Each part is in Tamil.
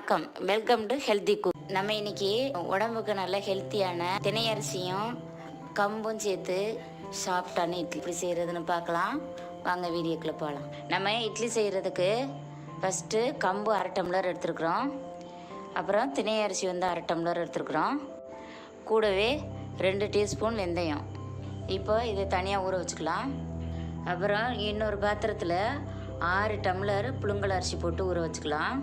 வணக்கம், வெல்கம் டு ஹெல்தி குக். நம்ம இன்னைக்கு உடம்புக்கு நல்ல ஹெல்த்தியான தினை அரிசியும் கம்பும் சேர்த்து சாஃப்டான இட்லி எப்படி செய்கிறதுன்னு பார்க்கலாம். வாங்க வீடியோக்குள்ளே போகலாம். நம்ம இட்லி செய்கிறதுக்கு ஃபஸ்ட்டு கம்பு 1/2 டம்ளர் எடுத்துருக்குறோம். அப்புறம் தினை அரிசி வந்து 1/2 டம்ளர் எடுத்துருக்குறோம். கூடவே 2 டீஸ்பூன் வெந்தயம். இப்போ இதை தனியாக ஊற வச்சுக்கலாம். அப்புறம் இன்னொரு பாத்திரத்தில் 6 டம்ளர் புழுங்கல் அரிசி போட்டு ஊற வச்சுக்கலாம்.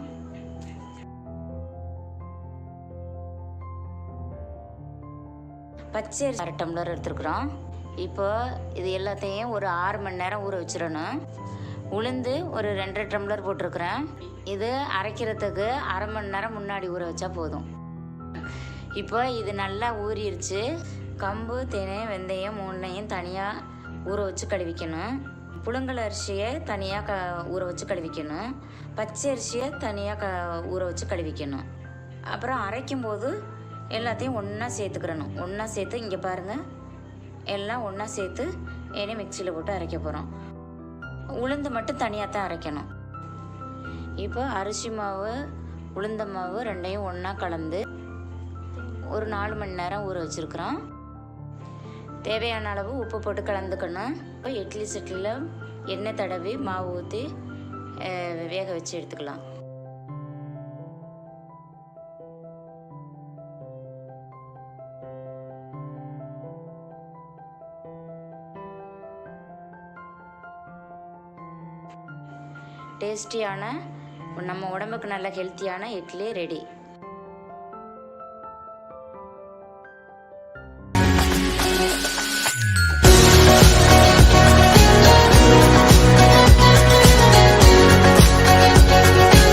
பச்சை அரிசி 1/2 டம்ளர் எடுத்துருக்குறோம். இப்போ இது எல்லாத்தையும் ஒரு 6 மணி நேரம் ஊற வச்சிடணும். உளுந்து ஒரு 2 டம்ளர் போட்டிருக்கிறேன். இது அரைக்கிறதுக்கு 1/2 மணி நேரம் முன்னாடி ஊற வச்சா போதும். இப்போ இது நல்லா ஊறிடுச்சு. கம்பு, தினை, வெந்தயம் 3ஐயும் தனியாக ஊற வச்சு கழுவிக்கணும். புழுங்கல் அரிசியை தனியாக ஊற வச்சு கழுவிக்கணும். பச்சை அரிசியை தனியாக ஊற வச்சு கழுவிக்கணும். அப்புறம் அரைக்கும்போது எல்லாத்தையும் ஒன்றா சேர்த்துக்கிறணும். ஒன்றா சேர்த்து இங்கே பாருங்கள், எல்லாம் ஒன்றா சேர்த்து இனி மிக்சியில் போட்டு அரைக்க போகிறோம். உளுந்து மட்டும் தனியாக தான் அரைக்கணும். இப்போ அரிசி மாவு, உளுந்த மாவு 2ஐயும் ஒன்றா கலந்து ஒரு 4 மணி நேரம் ஊற வச்சுருக்குறோம். தேவையான அளவு உப்பு போட்டு கலந்துக்கணும். இப்போ இட்லி சட்டியில் எண்ணெய் தடவி மாவு ஊற்றி வேக வச்சு எடுத்துக்கலாம். டேஸ்டியான நம்ம உடம்புக்கு நல்ல ஹெல்த்தியான இட்லி ரெடி.